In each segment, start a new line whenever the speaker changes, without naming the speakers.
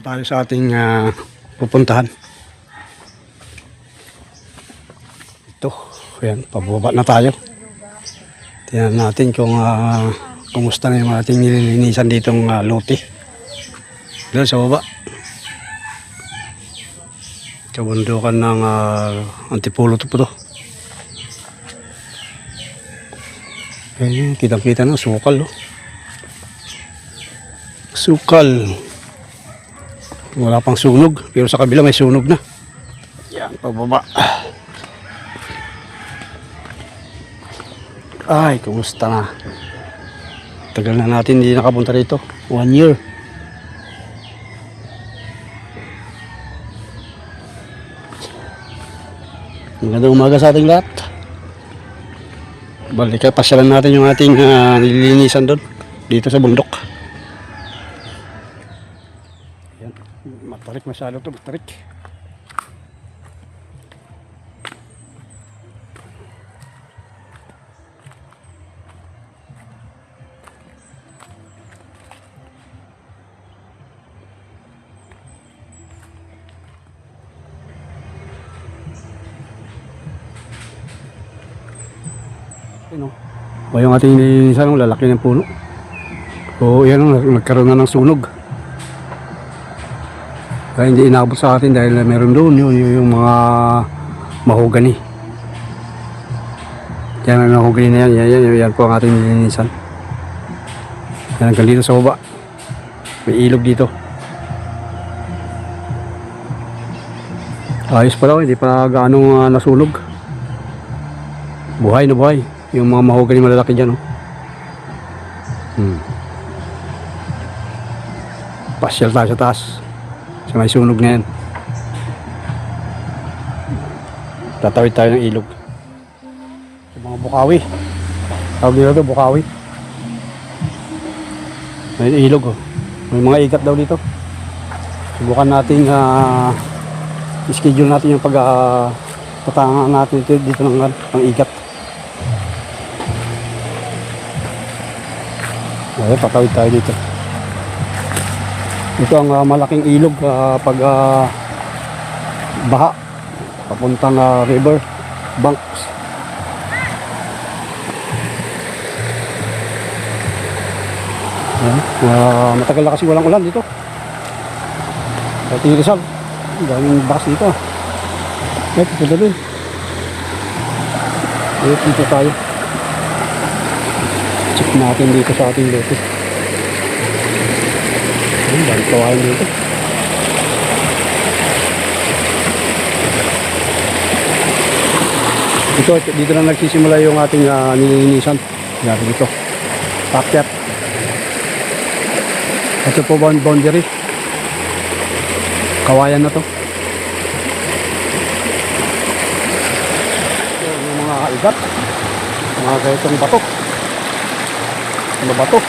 tayo sa ating pupuntahan. Ito, ayan, pababa na tayo. Tingnan natin kung kumusta na yung ating nililinisan ditong lote. Doon sa baba. Kabundukan ng Antipolo to po to. Ayan, kitang-kita na, sukal. Oh. Sukal. Wala pang sunog, pero sa kabila may sunog na. Yan, pababa. Ay, kumusta na? Tagal na natin hindi nakapunta rito. 1 year. Magandang umaga sa ating lahat. Balik, pasyalan natin yung ating nililinisan doon. Dito sa bundok. Yan. Matarik masyado ito, matarik. O yung ating nilinisan, lalaki ng puno. O yan, nagkaroon na ng sunog. Kaya hindi inabot sa atin dahil meron doon yung mga mahogani. Yan ang mahogani na yan po ang ating nilinisan. Yan, hanggang dito sa baba. May ilog dito. Ayos pala, hindi pa gaano nasunog. Buhay na buhay. Yung mga mahogani malalaki dyan. Pasyal tayo sa taas. Sa may sunog na yan. Tatawid tayo ng ilog. Yung mga bukawi. Tawag nila ito, bukawi. May ilog. May mga ikat daw dito. Subukan natin schedule natin yung patangan natin dito ng ikat. Ay, patawid tayo dito. Ito ang malaking ilog pag baha papuntang river banks. Matagal na kasi walang ulan dito. Sa Rizal, daming bakas dito. Ito doon. Dito tayo. Check natin dito sa ating lote. Ayun, dahil kawain dito. Dito na nagsisimula yung ating nilinisan. Yan dito. Pakyat. Ito po boundary. Kawayan na to. Yung mga igat. Mga ganitong batok. Ano ba ito?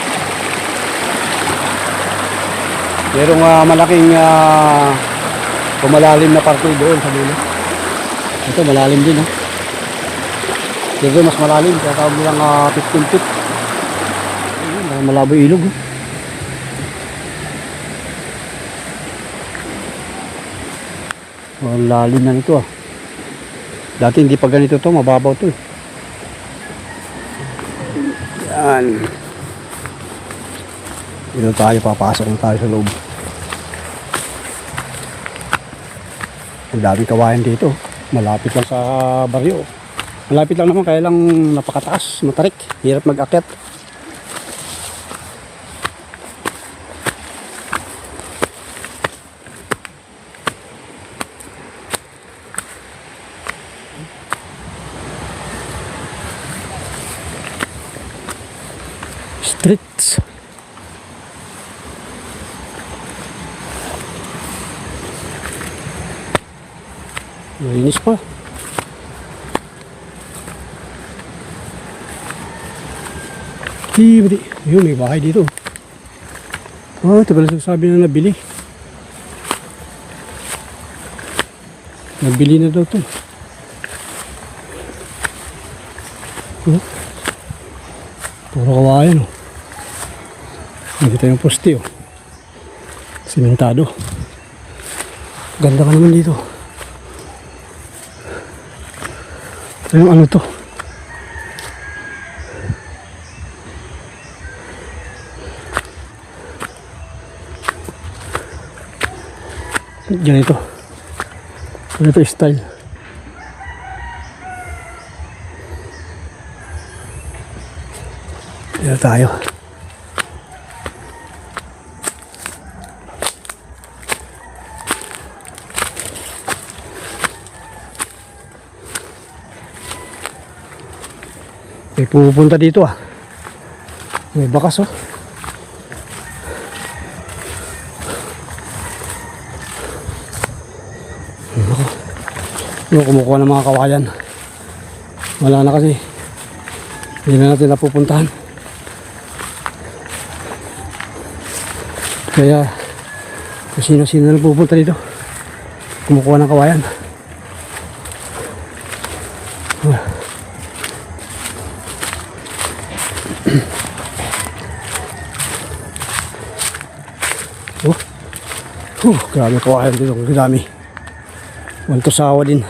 Merong malaking malalim na parte doon sa dulo. Ito malalim din. Dito mas malalim. Kaya tawag nilang 15 feet. Malabo ilog. Malalim na nito. Dati hindi pa ganito to. Mababaw to. Yan. Dito tayo, papasok na tayo sa loob. Ang daming kawayan dito. Malapit lang sa baryo. Malapit lang naman, kaya lang napakataas, matarik. Hirap mag-akyat. Streets. Malinis pa. Hindi. Yun, may bahay dito. Oh, ito pala sabi na nabili. Nabili na daw ito. Puro kawayan. Nakita yung poste. Simentado. Ganda ka naman dito. Ayun, ano to? Ganito. Ganito style. Dito tayo. May pupunta dito ah. May bakas oh. Yung kumukuha ng mga kawayan. Wala na kasi. Hindi na natin napupuntahan. Kaya kung sino-sino na pupunta dito, kumukuha ng kawayan. Grabe kawayan dito. Grabe. Wantosawa din.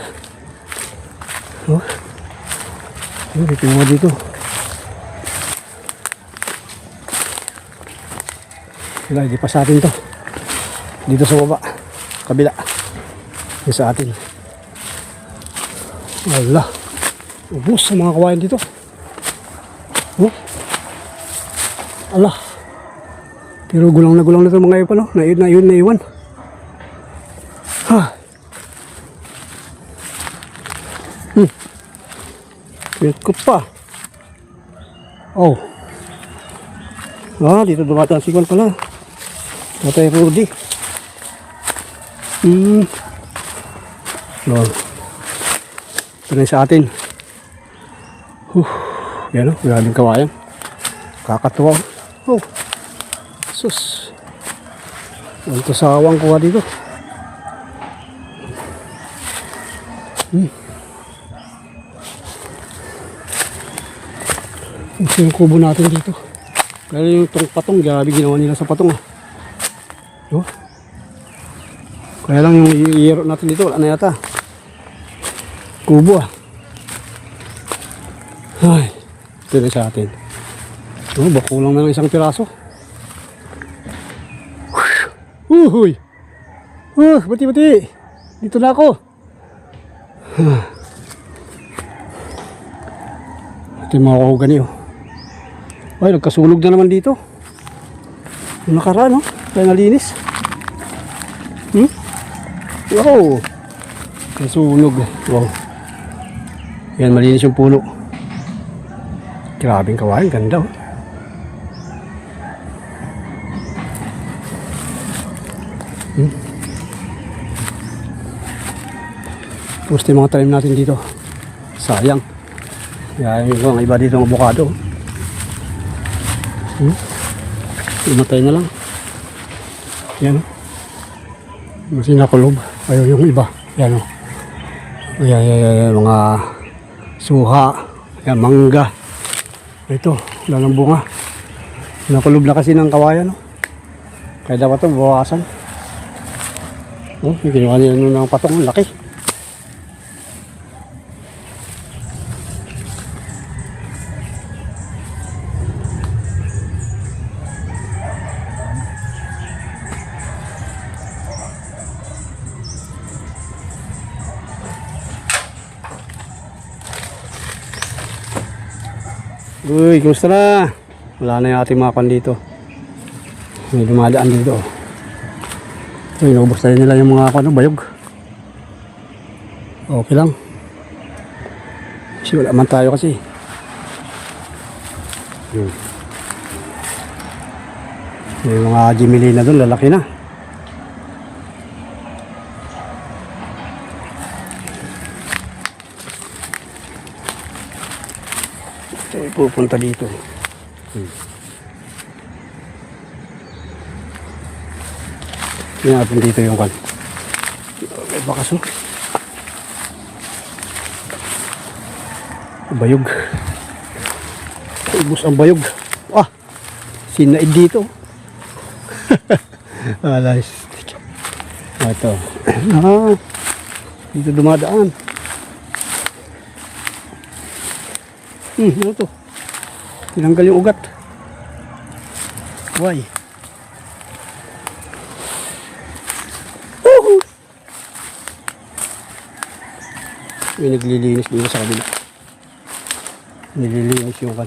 Dito mo dito. Wala, hindi pa sa atin to. Dito sa baba. Kabila. Dito sa atin. Wala. Ubus sa mga kawayan dito. Ala. Pero gulang na ito mga ipan. Naiwan. Ha. Ikot pa. Oh. Dito dumataan si Kwan pala. Tatay Rudy. Ito na sa atin. Yan o. Maraming kawayan. Kakatuwa. Oh. Sus. Ito sawang kuha dito. Ito yung kubo natin dito. Kaya yung patong, grabe ginawa nila sa patong. Kaya lang yung iiro natin dito, wala na yata. Kubo Ay, ito na sa atin. Bakulang na ng isang piraso. Uy! Bati! Dito na ako. Ito yung mga kahugani Ay, nagkasulog na naman dito. Yung nakaraan kaya nalinis. Wow! Nasunog. Wow. Yan, malinis yung puno. Grabing kawain, ganda Pusti yung mga tanim natin dito. Sayang. Kaya yung iba dito ng avocado. Imatay na lang. Yan Kasi nakulob. Ayaw yung iba. Yan Ayan, mga suha. Yan, mangga. Ito, wala ng bunga. Nakulob na kasi ng kawayan. Kaya dapat ito, bawasan. Yung ginawa nila ng patong, laki. Uy, kumusta na? Wala na yung ating mga pan dito. May dumadaan dito. Uy, naubos tayo nila yung mga bayog. Okay lang. Kasi wala man tayo kasi. May mga Jimmy na doon, lalaki na. Pupunta dito. Natin dito yung kan. May bakas bayog. Ubus ang bayog. Sinaid dito. Alas. Ito. Ah, dito dumadaan. Ano to? Tinanggal yung ugat. Why? May naglilinis dito sa kabila. Nililinis yung kan.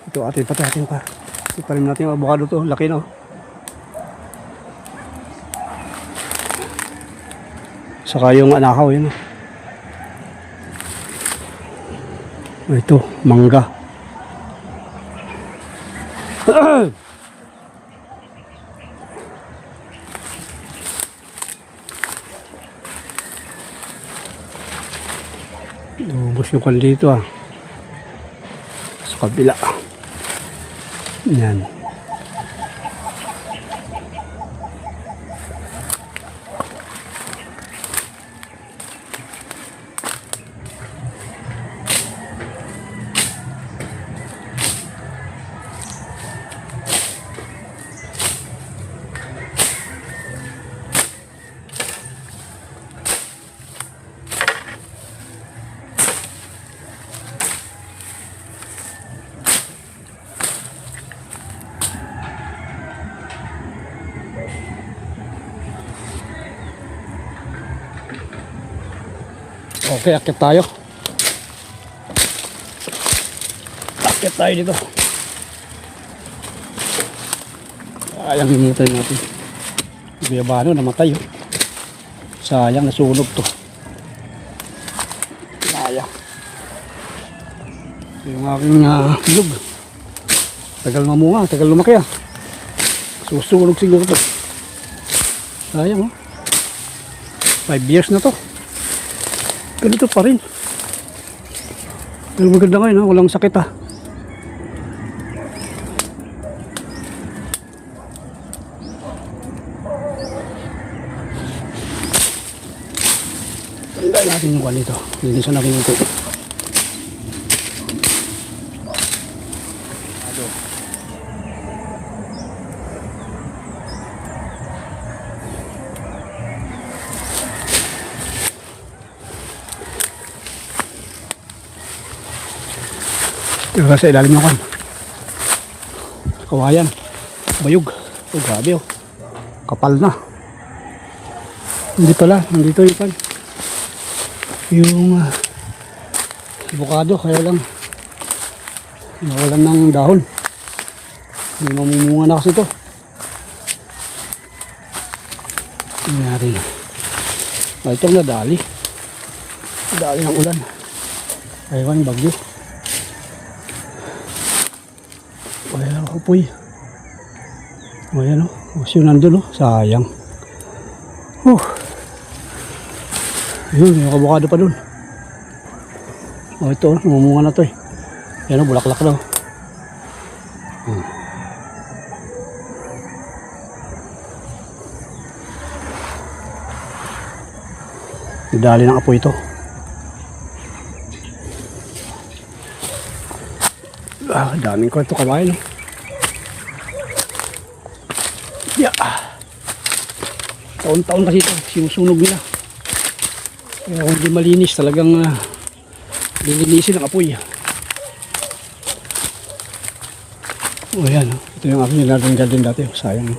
Ito atin pa. Itanim natin yung avocado to. Laki na. Saka yung anahaw yun. Ito, mangga. Ubus yung kan dito sa kabila. Yan. Okay, akit tayo. Akit tayo dito. Sayang hinutay natin. Biyabano, namatay. Sayang, nasunog to. Sayang. Yung aking bilog. Tagal mamunga, tagal lumaki Susunog siguro to. Sayang 5 years na to. Ganito pa rin. Pero maganda ngayon walang sakit Tandaan natin yung kanito. Linisan natin yung ito. Ito sa ilalim ng kawayan. Bayog. Grabe kapal na. Hindi pala. Nandito yung yung avocado. Kaya lang nawalan ng dahon. Hindi mamumunga na kasi ito. Tingnan natin. Itong nadali. Nadali ng ulan. Ayaw yung bagyo. Ayan kapoy. Ayan kasi nandun sayang. Yun, yung avocado pa dun. Ito namumunga na to Ayan bulaklak daw. Dali ng apoy ito. Daming ko ito kawain taon-taon kasi ito sinusunog nila. Kaya kung hindi malinis talagang lilinisin ang apoy. Ayan ito yung aking nilatanggal din dati. Sayang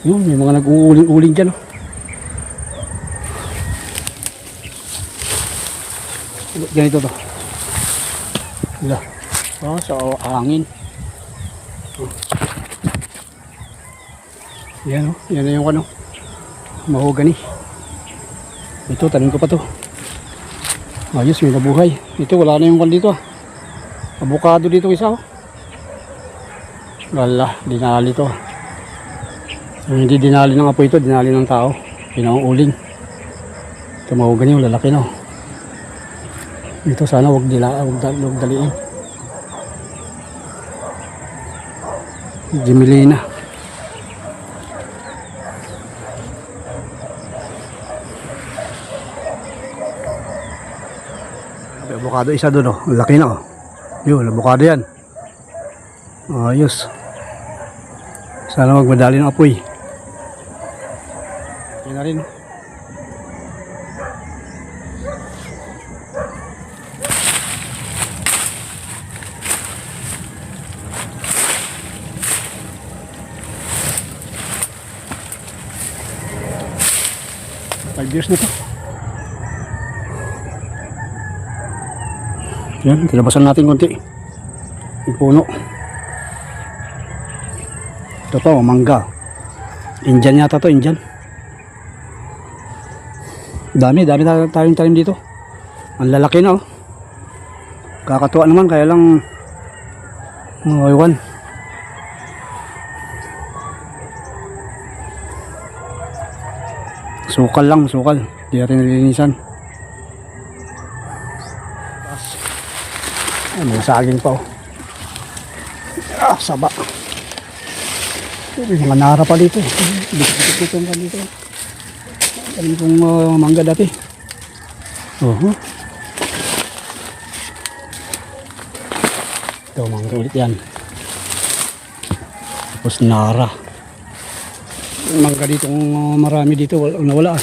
Yun, may mga nag-uuling-uling dyan ganito to sa hangin yan yan na yung mahogany ito tanim ko pa to ayos may nabuhay dito wala na yung dito avocado dito isa wala dinali to hindi dinali ng apoy ito, dinali ng tao. Pinanguling. Ito mahogany yung lalaki Ito sana wag daliin. Jimelina. Avocado isa doon oh. Laki na oh. Yun, avocado yan. Ayos. Sana magmadali ng apoy. Yan na rin. Five years na to. Yan, tinabasan natin konti. Yung puno. Ito to, mangga. Indian yata to, Indian. Dami tayong tanim dito. Ang lalaki na oh. Kakatuwa naman, kaya lang iwan. Sukal lang, sukal. Hindi natin nilinisan. Ay, may saging pa oh. Saba. May mga nara pa dito. Dito pa dito. Alam kong mangga dati. Ito, mangga ulit yan. Tapos nara. Mangga dito marami dito. Nawala ah.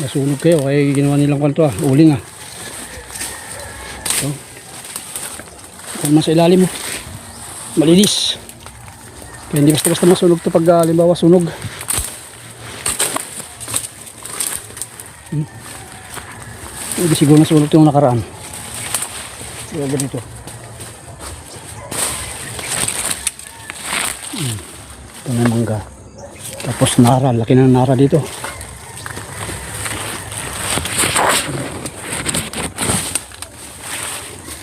Nasunog kayo. Kaya ginawa nilang kanto ah. Uling ah. Ito. Ito naman sa ilalim mo. Malinis. Kaya hindi basta-basta masunog ito pag halimbawa sunog. Hindi siguro nasunog ito yung nakaraan. Kaya ganito. Ito na mangga. Tapos nara. Laki na nara dito.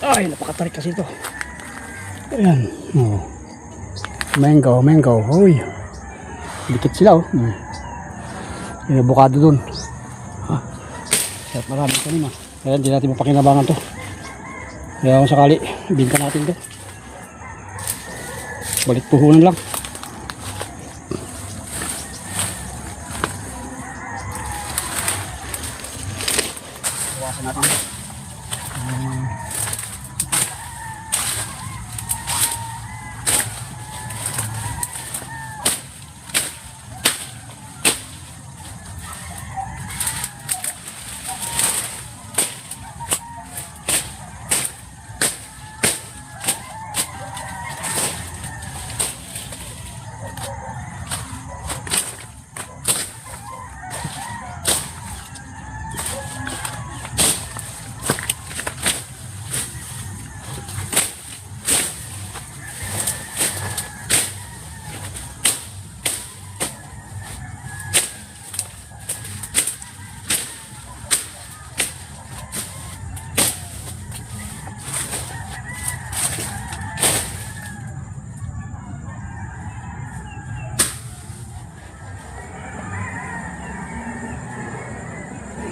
Ay, napakatarik kasi ito. Ayan. Oh. Mango. Uy. Dikit sila oh. May avocado dun. At maraming kanina. Kaya hindi natin mapakinabangan to. Kaya kung sakali, binta natin to. Balik puhunan lang. Iwasan natin.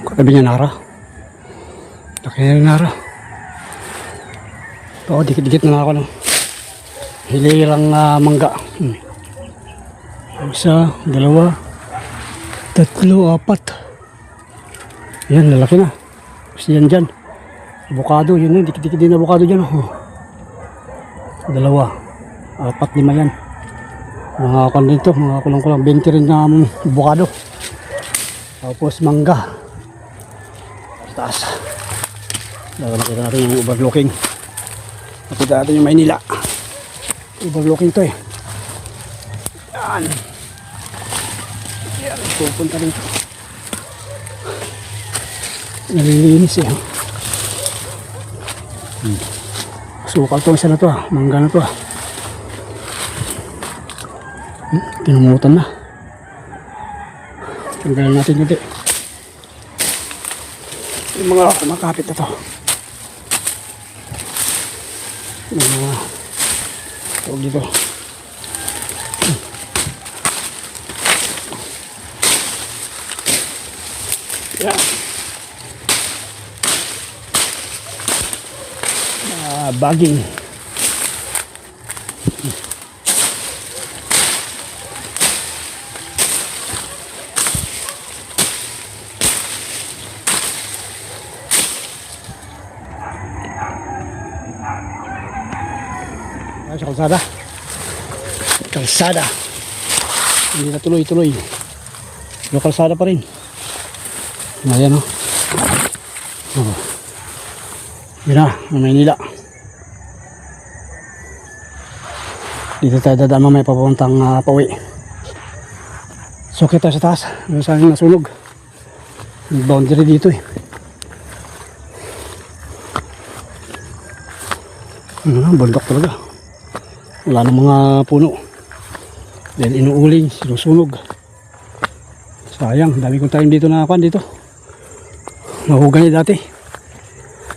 Katabi niya nara. Laki na yung nara. Oo, dikit-dikit na ako no. Hilirang mangga. Isa, dalawa, tatlo, apat. Yan, lalaki na. Tapos yan dyan. Avocado, yun yun. Dikit-dikit din avocado dyan. Oh. Dalawa, apat, lima yan. Mga kan dito, mga kulang-kulang. 20 rin na avocado. Tapos mangga. Taas. Nakita natin yung overlooking. Nakita natin yung Maynila. Overlooking to eh. Yan. Yan. Pupunta rin to. Nalilinis eh. Sukal to isa na to ah. Mangga na to ah. Tinumutan na. Tanggalan natin yung yung mga kumakapit na to. Yung mga tawag dito. Yan. Bagging. sa kalsada. Kalsada. Hindi na tuloy-tuloy. Pero kalsada pa rin. Ayan o. Oh. Yun na, ang Maynila. Dito tayo dadaan mamaya papuntang pauwi. So kita sa taas. Saan nasunog. May boundary dito eh. Bundok talaga. Wala na mga puno. Dahil inuuling, sinusunog. Sayang, dami kong time dito na kwan dito. Mahugay dati.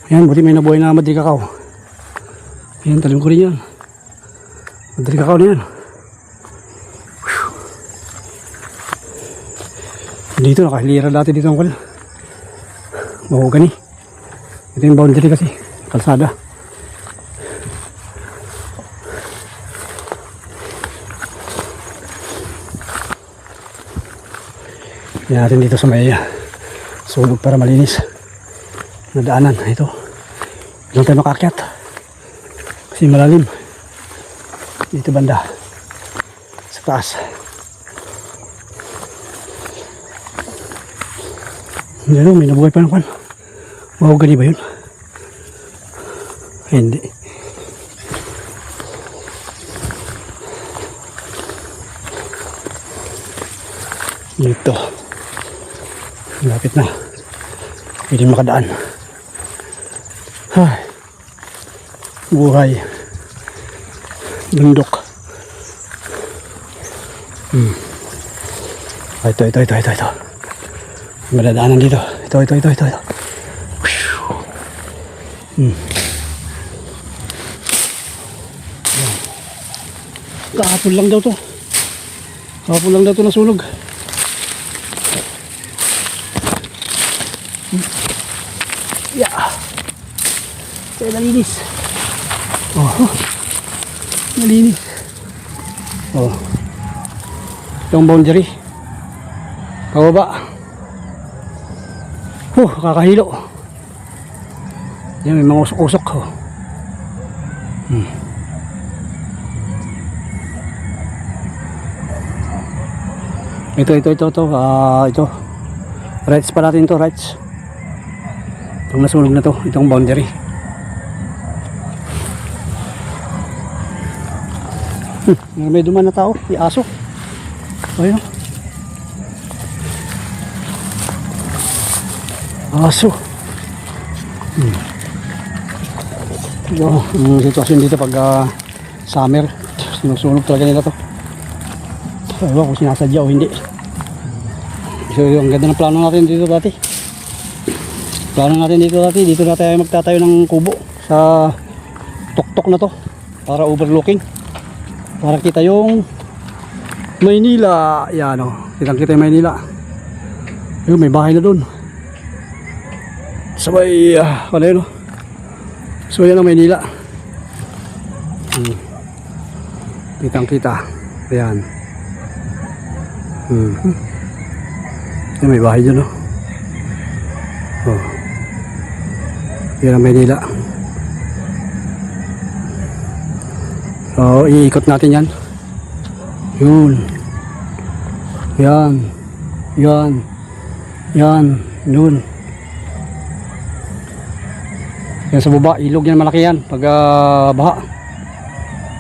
Ayan, buti may nabuhay na Madri Cacao. Ayan, talim ko rin yan. Madri Cacao na yan. Dito, nakahilira dati dito ang kwan. Mahugay. Ito yung boundary kasi. Kalsada. Yan natin dito sa may sunog para malinis na daanan. Ito. Diyan tayo makakyat. Kasi malalim. Dito banda. Sa taas. Yan, may nabuhay pa ng kwan. Mahugani ba yun? Ay, hindi. Dito. Lapit na. Pwede makadaan. Ay. Buhay. Bundok. Ito. Madadaanan dito. Ito. Kahapon lang daw to. Kahapon lang daw to nasunog. Yeah. Kaya nalinis. Oh. Nalinis. Oh. Itong boundary. Pababa. Kakahilo. Yan, may mga usok-usok. Oh. Ito. Ito. Rights pa natin to, rights. Itong nasunog na to, itong boundary. May duman na tao, may aso. Ayun. Aso. Ito, ang sitwasyon dito pag summer, sinusunog talaga nila to. Ewan kung sinasadya o hindi. So, ang ganda ng plano natin dito dati. Dito na tayo magtatayo ng kubo sa tuktok na to para overlooking. Para kita yung Maynila. Yan o. Kitang kita yung Maynila. Yung may bahay na dun. Sabay, ano yun o. So yan ang Maynila. Kitang kita. Ayan. Yung may bahay dun o. Oh. Yan ang Maynila. So, iikot natin yan. Yun. Yan. Yun. Yan sa baba, ilog yan, malaki yan pag baha.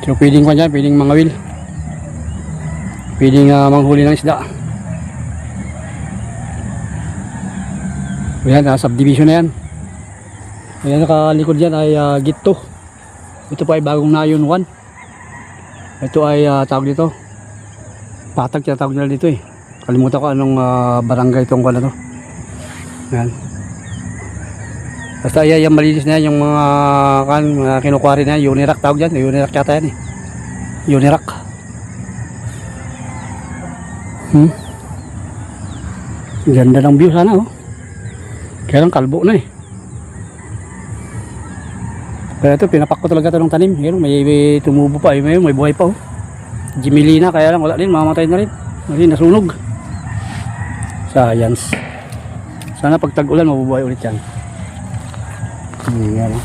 So, pwedeng kwan yan, pwedeng mangawil. Pwedeng manghuli ng isda. Ayan, subdivision na yan. Ayan, nakalikod yan ay Gitto. Ito pa ay bagong Nayon 1. Ito ay tawag dito Patag, tinatawag nila dito eh. Kalimutan ko anong barangay itong na to. Ayan. Basta yung malinis na yan, yung mga kinukuha rin na yan. Unirak tawag dyan, Unirak yata yan eh. Unirak. Ganda ng view sana oh. Kaya lang kalbo na eh. Kaya ito, pinapak ko talaga ito ng tanim. May tumubo pa, may buhay pa oh. Jimilina, kaya lang wala din, mamamatay na rin. Kasi nasunog. Science. Sana pag tag-ulan, mabubuhay ulit yan. Yan oh.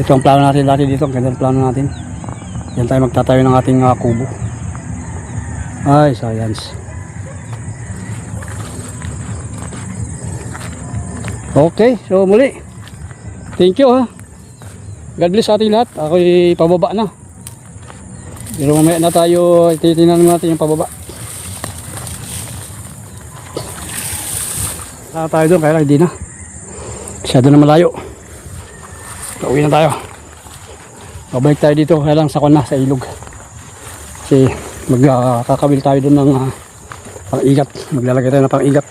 Ito ang plano natin dati dito, ang ganda ng plano natin. Yan tayo magtatayo ng ating kubo. Ay, science. Okay, so muli. Thank you ha. God bless sa ating lahat. Ako'y pababa na. Pero mamaya na tayo, titingnan natin yung pababa. Tayo doon, kaya lang hindi na. Masyado na malayo. Pauwi na tayo. Babalik tayo dito, kaya lang sa kuna, sa ilog. Kasi magkakabil tayo doon ng pang-igat. Maglalagay tayo ng pang-igat.